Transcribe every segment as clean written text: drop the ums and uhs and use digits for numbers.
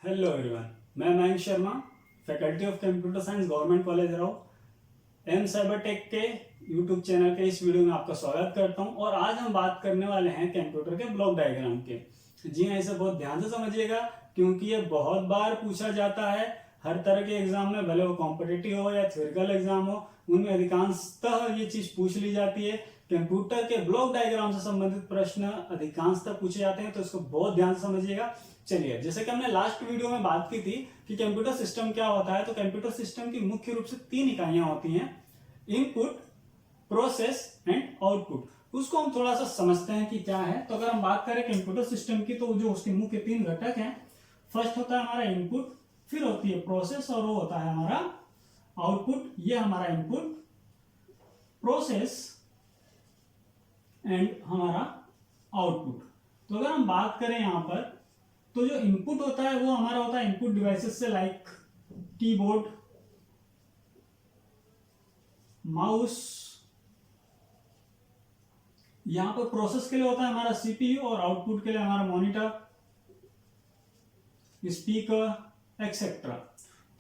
Hello everyone, मैं Mayank Sharma, faculty of computer science, government college Rao, M cyber tech के YouTube channel के इस video में आपका स्वागत करता हूं। और आज हम बात करने वाले हैं कंप्यूटर के ब्लॉक डायग्राम के। जी हाँ, इसे बहुत ध्यान से समझिएगा क्योंकि ये बहुत बार पूछा जाता है हर तरह के एग्जाम में, भले वो कॉम्पिटिटिव हो या थ्योरिकल एग्जाम हो, उनमें अधिकांशतः ये चीज पूछ ली जाती है। कंप्यूटर के ब्लॉक डायग्राम से संबंधित प्रश्न अधिकांशतः पूछे जाते हैं, तो इसको बहुत ध्यान से समझिएगा। चलिए, जैसे कि हमने लास्ट वीडियो में बात की थी कि कंप्यूटर सिस्टम क्या होता है, तो कंप्यूटर सिस्टम की मुख्य रूप से 3 इकाइयां होती हैं: इनपुट, प्रोसेस एंड आउटपुट। उसको हम थोड़ा सा समझते हैं कि क्या है। तो अगर हम बात करें कंप्यूटर सिस्टम की, तो जो उसके मुख्य 3 घटक हैं, फर्स्ट होता है हमारा इनपुट, फिर होती है प्रोसेस और वो होता है हमारा आउटपुट। ये हमारा इनपुट, प्रोसेस एंड हमारा आउटपुट। तो अगर हम बात करें यहां पर, तो जो इनपुट होता है वो हमारा होता है इनपुट डिवाइसेस से लाइक कीबोर्ड, माउस। यहां पर प्रोसेस के लिए होता है हमारा सीपीयू और आउटपुट के लिए हमारा मॉनिटर, स्पीकर एक्सेट्रा।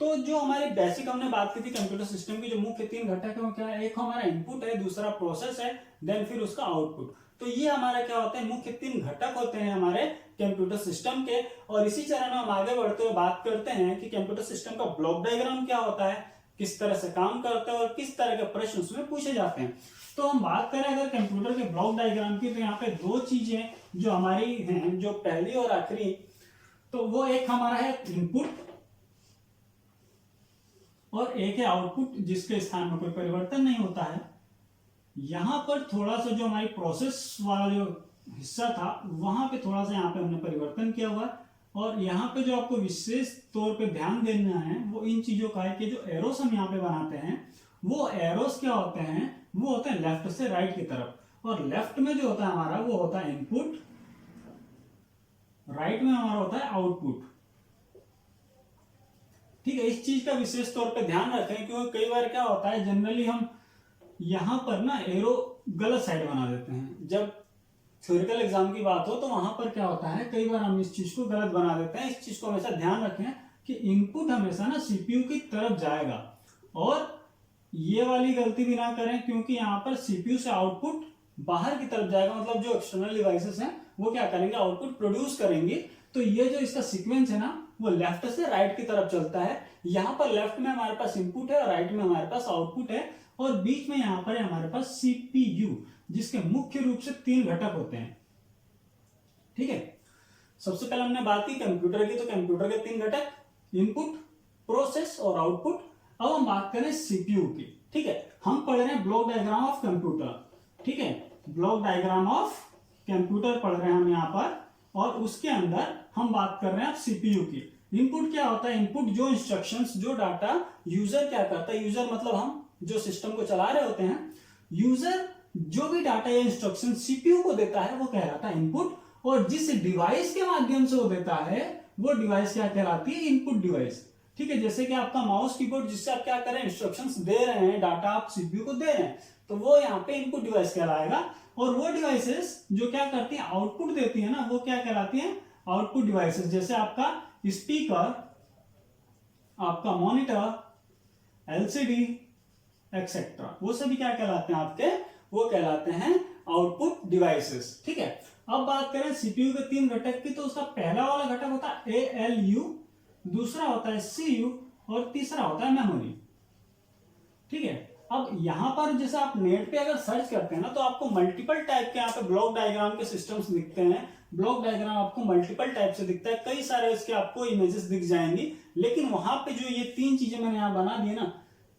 तो जो हमारी बेसिक हमने बात की थी कंप्यूटर सिस्टम की, जो मुख्य 3 घटक है वो क्या है? एक हमारा इनपुट है, दूसरा प्रोसेस है, देन फिर उसका आउटपुट। तो ये हमारा क्या होते हैं? मुख्य 3 घटक होते हैं हमारे कंप्यूटर सिस्टम के। और इसी चरण में हम आगे बढ़ते हुए बात करते हैं कि कंप्यूटर सिस्टम का ब्लॉक डायग्राम क्या होता है, किस तरह से काम करता है और किस तरह के प्रश्न उसमें पूछे जाते हैं। तो हम बात करें अगर कंप्यूटर के ब्लॉक डायग्राम की, तो यहाँ पे 2 चीजें जो हमारी हैं, जो पहली और आखिरी, तो वो एक हमारा है इनपुट और एक है आउटपुट, जिसके स्थान में कोई परिवर्तन नहीं होता है। यहां पर थोड़ा सा जो हमारी प्रोसेस वाला जो हिस्सा था, वहां पे थोड़ा सा यहाँ पे हमने परिवर्तन किया हुआ है। और यहाँ पे जो आपको विशेष तौर पे ध्यान देना है वो इन चीजों का है कि जो एरोस हम यहाँ पे बनाते हैं, वो एरोस क्या होते हैं? वो होते हैं लेफ्ट से राइट की तरफ। और लेफ्ट में जो होता है हमारा, वो होता है इनपुट, राइट में हमारा होता है आउटपुट। ठीक है, इस चीज का विशेष तौर पे ध्यान रखें, क्योंकि कई बार क्या होता है, जनरली हम यहां पर ना एरो गलत साइड बना देते हैं। जब थ्योरिकल एग्जाम की बात हो तो वहां पर क्या होता है, कई बार हम इस चीज को गलत बना देते हैं। इस चीज को हमेशा ध्यान रखें कि इनपुट हमेशा ना सीपीयू की तरफ जाएगा। और ये वाली गलती भी ना करें, क्योंकि यहाँ पर सीपीयू से आउटपुट बाहर की तरफ जाएगा। मतलब जो एक्सटर्नल डिवाइसेस हैं वो क्या करेंगे? आउटपुट प्रोड्यूस करेंगे। तो ये जो इसका सीक्वेंस है ना, वो लेफ्ट से राइट की तरफ चलता है। यहाँ पर लेफ्ट में हमारे पास इनपुट है और राइट में हमारे पास आउटपुट है। और बीच में यहाँ पर है हमारे पास सीपीयू, जिसके मुख्य रूप से 3 घटक होते हैं। ठीक है, सबसे पहले हमने बात की कंप्यूटर की, तो कंप्यूटर के 3 घटक, इनपुट, प्रोसेस और आउटपुट। अब हम बात करें सीपीयू की। ठीक है, हम पढ़ रहे हैं ब्लॉक डायग्राम ऑफ कंप्यूटर। ठीक है, ब्लॉक डायग्राम ऑफ कंप्यूटर पढ़ रहे हैं हम यहाँ पर। और उसके अंदर हम बात कर रहे हैं सीपीयू की। इनपुट क्या होता है? इनपुट जो इंस्ट्रक्शंस, जो डाटा यूजर क्या करता है, यूजर मतलब हम जो सिस्टम को चला रहे होते हैं, यूजर जो भी डाटा या इंस्ट्रक्शन सीपीयू को देता है वो कहलाता है इनपुट। और जिस डिवाइस के माध्यम से वो देता है वो डिवाइस क्या कहलाती है? Input device. ठीक है, जैसे कि आपका माउस कीबोर्ड, जिससे आप क्या कर रहे हैं? इंस्ट्रक्शंस दे रहे हैं, डाटा आप सीपीयू को दे रहे हैं, तो वो यहाँ पे इनपुट डिवाइस कहलाएगा। और वो डिवाइसेस जो क्या करती हैं? आउटपुट देती है ना, वो क्या कहलाती है? Output devices. जैसे आपका स्पीकर, आपका मॉनिटर, एलसीडी एक्सेट्रा, वो सभी क्या कहलाते हैं आपके? वो कहलाते हैं आउटपुट डिवाइसेस। ठीक है, अब बात करें सीपीयू के 3 घटक की, तो उसका पहला वाला घटक होता है एएलयू, दूसरा होता है सीयू और तीसरा होता है मेमोरी। ठीक है, अब यहां पर जैसे आप नेट पे अगर सर्च करते हैं ना, तो आपको मल्टीपल टाइप के यहाँ पे ब्लॉक डायग्राम के सिस्टम्स दिखते हैं। ब्लॉक डायग्राम आपको मल्टीपल टाइप से दिखता है, कई सारे इसके आपको इमेजेस दिख जाएंगी। लेकिन वहां पे जो ये 3 चीजें मैंने यहाँ बना दी ना,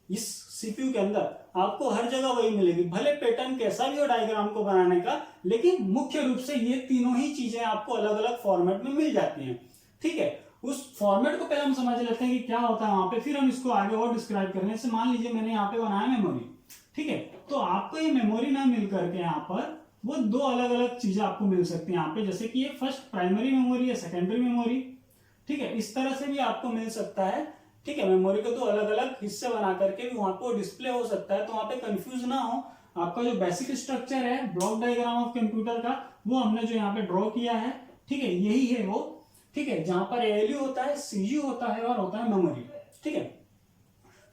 इस सीपीयू के अंदर आपको हर जगह वही मिलेगी। भले पैटर्न कैसा भी हो डायग्राम को बनाने का, लेकिन मुख्य रूप से ये तीनों ही चीजें आपको अलग अलग फॉर्मेट में मिल जाती हैं। ठीक है, उस फॉर्मेट को पहले हम समझ लेते हैं कि क्या होता है वहां पे, फिर हम इसको आगे और डिस्क्राइब करेंगे। जैसे मान लीजिए मैंने यहाँ पे बनाया मेमोरी। ठीक है, तो आपको ये मेमोरी ना मिल करके यहाँ पर वो 2 अलग अलग चीजें आपको मिल सकती है यहाँ पे। जैसे कि ये फर्स्ट प्राइमरी मेमोरी है, सेकेंडरी मेमोरी। ठीक है, इस तरह से भी आपको मिल सकता है। ठीक है, मेमोरी को 2 अलग अलग हिस्से बना करके भी वहां पे डिस्प्ले हो सकता है, तो वहां पे कंफ्यूज ना हो। आपका जो बेसिक स्ट्रक्चर है ब्लॉक डायग्राम ऑफ कंप्यूटर का, वो हमने जो यहाँ पे ड्रॉ किया है, ठीक है, यही है वो। ठीक है, जहां पर ALU होता है, CU होता है और होता है मेमोरी। ठीक है,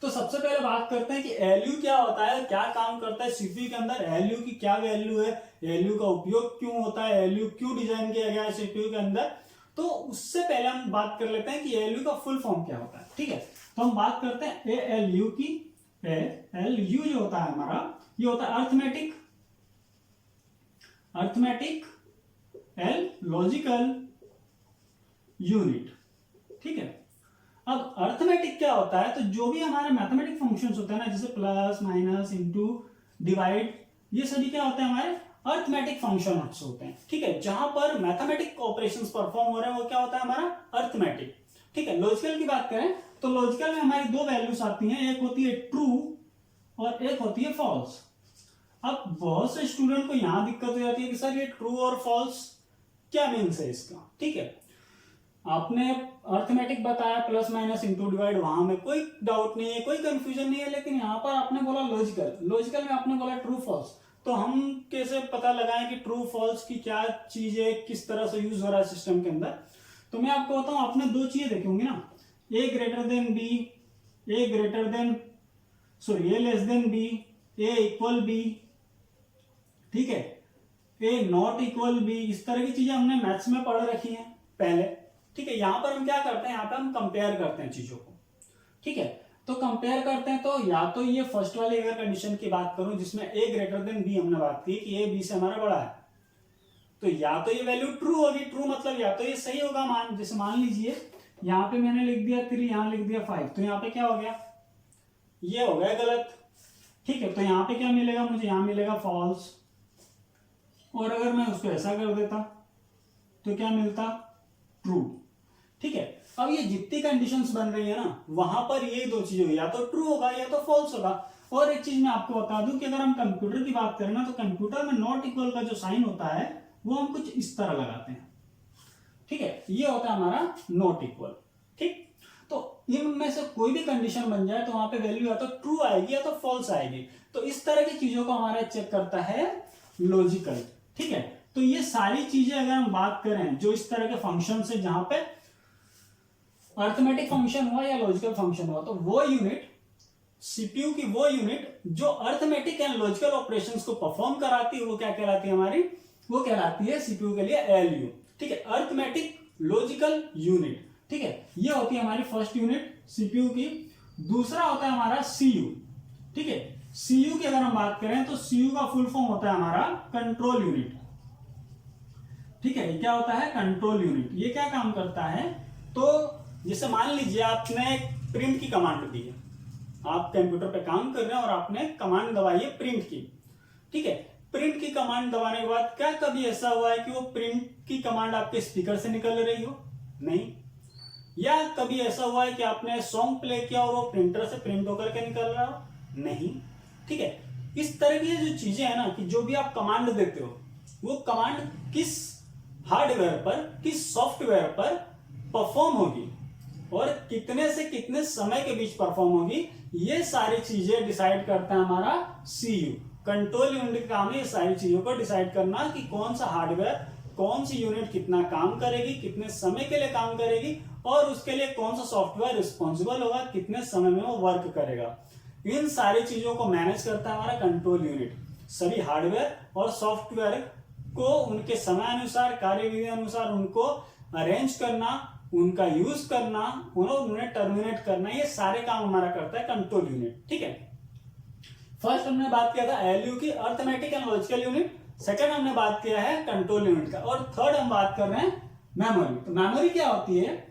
तो सबसे पहले बात करते हैं कि ALU क्या होता है, क्या काम करता है CPU के अंदर, ALU की क्या वैल्यू है, ALU का उपयोग क्यों होता है, ALU क्यों डिजाइन किया गया है CPU के अंदर। तो उससे पहले हम बात कर लेते हैं कि ALU का फुल फॉर्म क्या होता है। ठीक है, तो हम बात करते हैं ALU की। ALU जो होता है हमारा, ये होता है अर्थमेटिक एल लॉजिकल यूनिट। ठीक है, अब अर्थमेटिक क्या होता है, तो जो भी हमारे मैथमेटिक फंक्शंस होते हैं ना, जैसे प्लस माइनस इंटू डिवाइड, ये सभी क्या होते हैं, हमारे अर्थमेटिक फंक्शंस होते हैं। ठीक है, जहां पर मैथमेटिक ऑपरेशंस परफॉर्म हो रहे हैं वो क्या होता है, हमारा अर्थमेटिक। ठीक है, लॉजिकल की बात करें तो लॉजिकल में हमारी दो वैल्यूज आती हैं, एक होती है ट्रू और एक होती है फॉल्स। अब बहुत से स्टूडेंट को यहां दिक्कत हो जाती है कि सर ये ट्रू और फॉल्स क्या मीन्स है इसका। ठीक है, आपने अर्थमेटिक बताया प्लस माइनस इंटू डिवाइड, वहां में कोई डाउट नहीं है, कोई कंफ्यूजन नहीं है, लेकिन यहाँ पर आपने बोला लॉजिकल में आपने बोला ट्रू फॉल्स। तो हम कैसे पता लगाएं कि ट्रू फॉल्स की क्या चीज है, किस तरह से यूज हो रहा है सिस्टम के अंदर। तो मैं आपको बताऊं, आपने दो चीजें देखी होंगी ना, ए ग्रेटर देन बी, ए लेस देन बी, ए इक्वल बी, ठीक है, ए नॉट इक्वल बी, इस तरह की चीजें हमने मैथ्स में पढ़ रखी हैं पहले। ठीक है, यहां पर हम क्या करते हैं, यहाँ पे हम कंपेयर करते हैं चीजों को। ठीक है, तो कंपेयर करते हैं, तो या तो ये फर्स्ट वाली अगर कंडीशन की बात करूं जिसमें ए ग्रेटर देन बी हमने बात की कि ए बी से हमारा बड़ा है, तो या तो ये वैल्यू ट्रू होगी, ट्रू मतलब या तो ये सही होगा मान, जैसे मान लीजिए यहाँ पे मैंने लिख दिया 3, यहाँ लिख दिया 5, तो यहाँ पे क्या हो गया, ये हो गया गलत। ठीक है, तो यहाँ पे क्या मिलेगा मुझे, यहाँ मिलेगा फॉल्स। और अगर मैं उसको ऐसा कर देता तो क्या मिलता, ट्रू। ठीक है, अब ये जितनी कंडीशंस बन रही है ना, वहां पर ये दो चीजें या तो ट्रू होगा या तो फॉल्स होगा। और एक चीज मैं आपको बता दूं कि अगर हम कंप्यूटर की बात करें ना, तो कंप्यूटर में नॉट इक्वल का जो साइन होता है वो हम कुछ इस तरह लगाते हैं। ठीक है, ये होता है हमारा नॉट इक्वल। ठीक, तो इनमें से कोई भी कंडीशन बन जाए तो वहां पे वैल्यू या तो ट्रू आएगी या तो फॉल्स आएगी। तो इस तरह की चीजों को हमारा चेक करता है लॉजिकल। ठीक है, तो ये सारी चीजें अगर हम बात करें जो इस तरह के फंक्शन से, जहां पे अर्थमेटिक फंक्शन हुआ या लॉजिकल फंक्शन हुआ, तो वो यूनिट सीपीयू की वो यूनिट जो अर्थमेटिक एंड लॉजिकल ऑपरेशंस को परफॉर्म कराती है वो क्या कहलाती है हमारी, वो कहलाती है सीपीयू के लिए एलयू। ठीक है, अर्थमेटिक लॉजिकल यूनिट। ठीक है, ये होती है हमारी फर्स्ट यूनिट सीपीयू की। दूसरा होता है हमारा सीयू। ठीक है, सीयू की अगर हम बात करें तो सीयू का फुल फॉर्म होता है हमारा कंट्रोल यूनिट। ठीक है, क्या होता है, कंट्रोल यूनिट। ये क्या काम करता है, तो जैसे मान लीजिए आपने प्रिंट की कमांड दी है, आप कंप्यूटर पे काम कर रहे हैं और आपने कमांड दबाई है प्रिंट की। ठीक है, प्रिंट की कमांड दबाने के बाद क्या कभी ऐसा हुआ है कि वो प्रिंट की कमांड आपके स्पीकर से निकल रही हो, नहीं। या कभी ऐसा हुआ है कि आपने सॉन्ग प्ले किया और वो प्रिंटर से प्रिंट होकर के निकल रहा हो, नहीं। ठीक है, इस तरह की जो चीजें है ना, कि जो भी आप कमांड देते हो वो कमांड किस हार्डवेयर पर, किस सॉफ्टवेयर पर परफॉर्म होगी और कितने से कितने समय के बीच परफॉर्म होगी, ये सारी चीजें डिसाइड करता है हमारा सीयू। कंट्रोल यूनिट का काम है ये सारी चीजों को डिसाइड करना कि कौन सा हार्डवेयर, कौन सी यूनिट कितना काम करेगी, कितने समय के लिए काम करेगी और उसके लिए कौन सा सॉफ्टवेयर रिस्पॉन्सिबल होगा, कितने समय में वो वर्क करेगा। इन सारी चीजों को मैनेज करता है हमारा कंट्रोल यूनिट। सभी हार्डवेयर और सॉफ्टवेयर को उनके समय अनुसार, कार्यविधि अनुसार उनको अरेंज करना, उनका यूज करना, उन्हें टर्मिनेट करना, ये सारे काम हमारा करता है कंट्रोल यूनिट। ठीक है, फर्स्ट हमने बात किया था एलयू की, arithmetic and logical unit. Second हमने बात किया है कंट्रोल यूनिट का, और थर्ड हम बात कर रहे हैं मेमोरी। तो मेमोरी क्या होती है,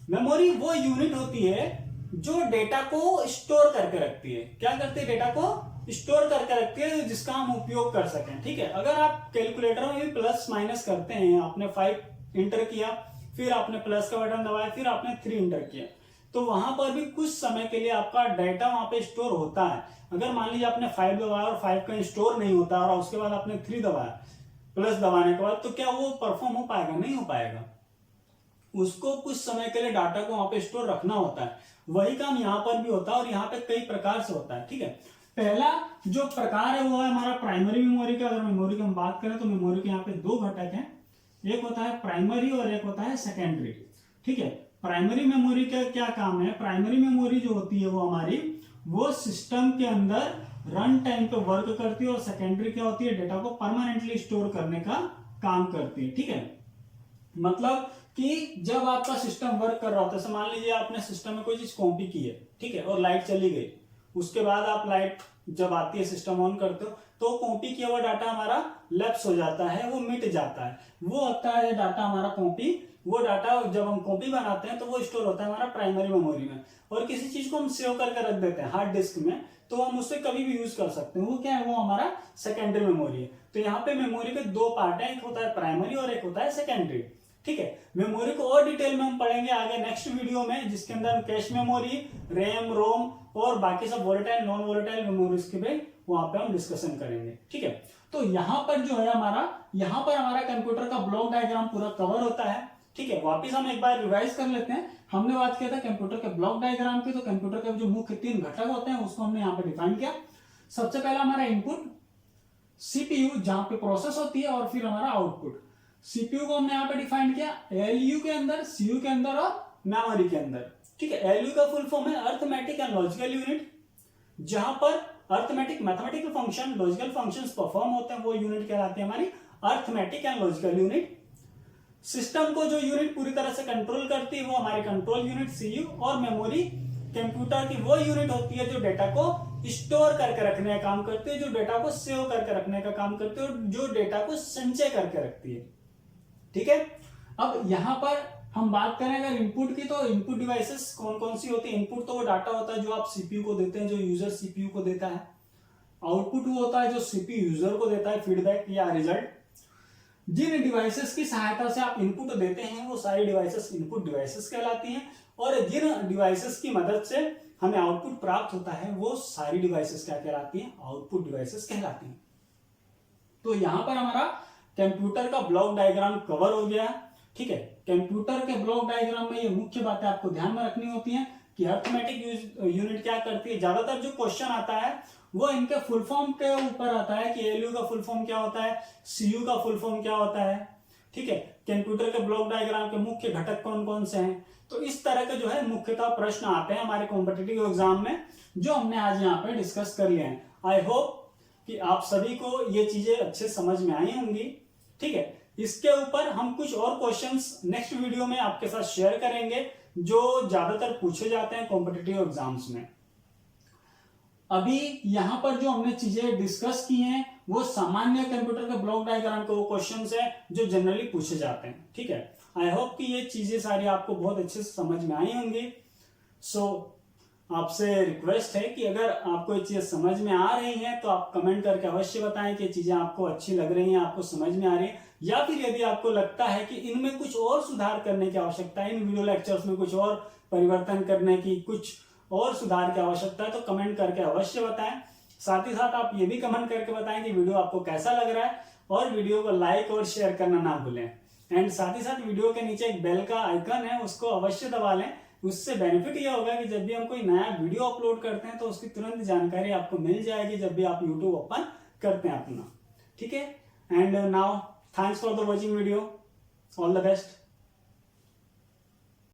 मेमोरी वो यूनिट होती है जो डेटा को स्टोर करके रखती है। क्या करती है, डेटा को स्टोर करके रखती है जिसका हम उपयोग कर सकें। ठीक है, अगर आप कैलकुलेटर में भी प्लस माइनस करते हैं, आपने 5 इंटर किया, फिर आपने प्लस का बटन दबाया, फिर आपने 3 इंटर किया, तो वहां पर भी कुछ समय के लिए आपका डाटा वहां पे स्टोर होता है। अगर मान लीजिए आपने 5 दबाया और 5 का स्टोर नहीं होता और उसके बाद आपने 3 दबाया प्लस दबाने के बाद, तो क्या वो परफॉर्म हो पाएगा, नहीं हो पाएगा। उसको कुछ समय के लिए डाटा को वहां पे स्टोर रखना होता है। वही काम यहाँ पर भी होता है और यहाँ पे कई प्रकार से होता है। ठीक है, पहला जो प्रकार है वो है हमारा प्राइमरी मेमोरी का। अगर मेमोरी की हम बात करें तो मेमोरी के यहाँ पे 2 घटक हैं, एक होता है प्राइमरी और एक होता है सेकेंडरी। ठीक है, प्राइमरी मेमोरी का क्या काम है? प्राइमरी मेमोरी जो होती है वो हमारी वो सिस्टम के अंदर रन टाइम पे वर्क करती है, और सेकेंडरी क्या होती है? डेटा को परमानेंटली स्टोर करने का काम करती है। ठीक है, मतलब कि जब आपका सिस्टम वर्क कर रहा होता है, जैसे मान लीजिए आपने सिस्टम में कोई चीज कॉपी की है, ठीक है, और लाइट चली गई, उसके बाद आप लाइट जब आती है सिस्टम ऑन करते हो तो कॉपी किया हुआ डाटा हमारा लैप्स हो जाता है, वो मिट जाता है, वो होता है डाटा हमारा कॉपी। वो डाटा जब हम कॉपी बनाते हैं तो वो स्टोर होता है हमारा प्राइमरी मेमोरी में, और किसी चीज को हम सेव करके रख देते हैं हार्ड डिस्क में, तो हम उससे कभी भी यूज कर सकते हैं, वो क्या है? वो हमारा सेकेंडरी मेमोरी है। तो यहाँ पे मेमोरी के दो पार्ट है, एक होता है प्राइमरी और एक होता है सेकेंडरी। ठीक है, मेमोरी को और डिटेल में हम पढ़ेंगे आगे नेक्स्ट वीडियो में, जिसके अंदर हम कैश मेमोरी, रैम, रोम और बाकी सब वोलेटाइल नॉन वोलेटाइल मेमोरीज के भी वहां पे हम डिस्कशन करेंगे। ठीक है, तो यहाँ पर जो है हमारा, यहाँ पर हमारा कंप्यूटर का ब्लॉक डायग्राम पूरा कवर होता है। ठीक है, वापिस हम एक बार रिवाइज कर लेते हैं। हमने बात किया था कंप्यूटर के ब्लॉक डायग्राम की, तो कंप्यूटर के जो मुख्य 3 घटक होते हैं उसको हमने यहाँ पे डिफाइन किया। सबसे पहला हमारा इनपुट सीपीयू, जहां पे प्रोसेस होती है, और फिर हमारा आउटपुट। सीपीयू को हमने यहाँ पे डिफाइन किया एलयू के अंदर, सीयू के अंदर और मेमोरी के अंदर। ठीक है, एलयू का फुल फॉर्म है अर्थमेटिक एंड लॉजिकल यूनिट, जहां पर arithmetic mathematical function, logical functions perform होते हैं, वो यूनिट कहलाती है हमारी arithmetic and logical unit. System को जो यूनिट पूरी तरह से कंट्रोल करती है वो हमारी कंट्रोल यूनिट सीयू, और मेमोरी कंप्यूटर की वो यूनिट होती है जो डेटा को स्टोर करके रखने का काम करती है, जो डेटा को सेव करके रखने का काम करती है, और जो डेटा को संचय करके रखती है। ठीक है, अब यहां पर हम बात करें अगर इनपुट की, तो इनपुट डिवाइसेस कौन कौन सी होती है? इनपुट तो वो डाटा होता है जो आप सीपीयू को देते हैं, जो यूजर सीपीयू को देता है। आउटपुट वो होता है जो सीपीयू यूजर को देता है, फीडबैक या रिजल्ट। जिन डिवाइसेस की सहायता से आप इनपुट देते हैं वो सारी डिवाइसेस इनपुट डिवाइसेस कहलाती हैं, और जिन डिवाइसेस की मदद से हमें आउटपुट प्राप्त होता है वो सारी डिवाइसेस क्या कहलाती हैं? आउटपुट डिवाइसेस कहलाती हैं। तो यहां पर हमारा कंप्यूटर का ब्लॉक डायग्राम कवर हो गया। ठीक है, कंप्यूटर के ब्लॉक डायग्राम में ये मुख्य बातें आपको ध्यान में रखनी होती हैं कि अर्थमेटिक यूनिट क्या करती है। ज्यादातर जो क्वेश्चन आता है वो इनके फुल फॉर्म के ऊपर आता है कि एलयू का फुल फॉर्म क्या होता है, सीयू का फुल फॉर्म क्या होता है। ठीक है, कंप्यूटर के ब्लॉक डायग्राम के मुख्य घटक कौन कौन से हैं। तो इस तरह के जो है मुख्यतः प्रश्न आते हैं हमारे कॉम्पिटिटिव एग्जाम में, जो हमने आज यहाँ पे डिस्कस कर लिए हैं। आई होप कि आप सभी को ये चीजें अच्छे समझ में आई होंगी। ठीक है, इसके ऊपर हम कुछ और क्वेश्चंस नेक्स्ट वीडियो में आपके साथ शेयर करेंगे जो ज्यादातर पूछे जाते हैं कॉम्पिटिटिव एग्जाम्स में। अभी यहां पर जो हमने चीजें डिस्कस की हैं वो सामान्य कंप्यूटर के ब्लॉक डायग्राम के वो क्वेश्चंस हैं जो जनरली पूछे जाते हैं। ठीक है, आई होप कि ये चीजें सारी आपको बहुत अच्छे से समझ में आई होंगी। सो आपसे रिक्वेस्ट है कि अगर आपको ये चीजें समझ में आ रही हैं तो आप कमेंट करके अवश्य बताएं कि चीजें आपको अच्छी लग रही हैं, आपको समझ में आ रही है, या फिर यदि आपको लगता है कि इनमें कुछ और सुधार करने की आवश्यकता है, इन वीडियो लेक्चर्स में कुछ और परिवर्तन करने की, कुछ और सुधार की आवश्यकता है, तो कमेंट करके अवश्य बताएं। साथ ही साथ आप ये भी कमेंट करके बताएं कि वीडियो आपको कैसा लग रहा है, और वीडियो को लाइक और शेयर करना ना भूलें। एंड साथ ही साथ वीडियो के नीचे एक बेल का आइकन है, उसको अवश्य दबा लें। उससे बेनिफिट यह होगा कि जब भी हम कोई नया वीडियो अपलोड करते हैं तो उसकी तुरंत जानकारी आपको मिल जाएगी जब भी आप यूट्यूब ओपन करते हैं अपना। ठीक है, and now thanks for the watching video, all the best.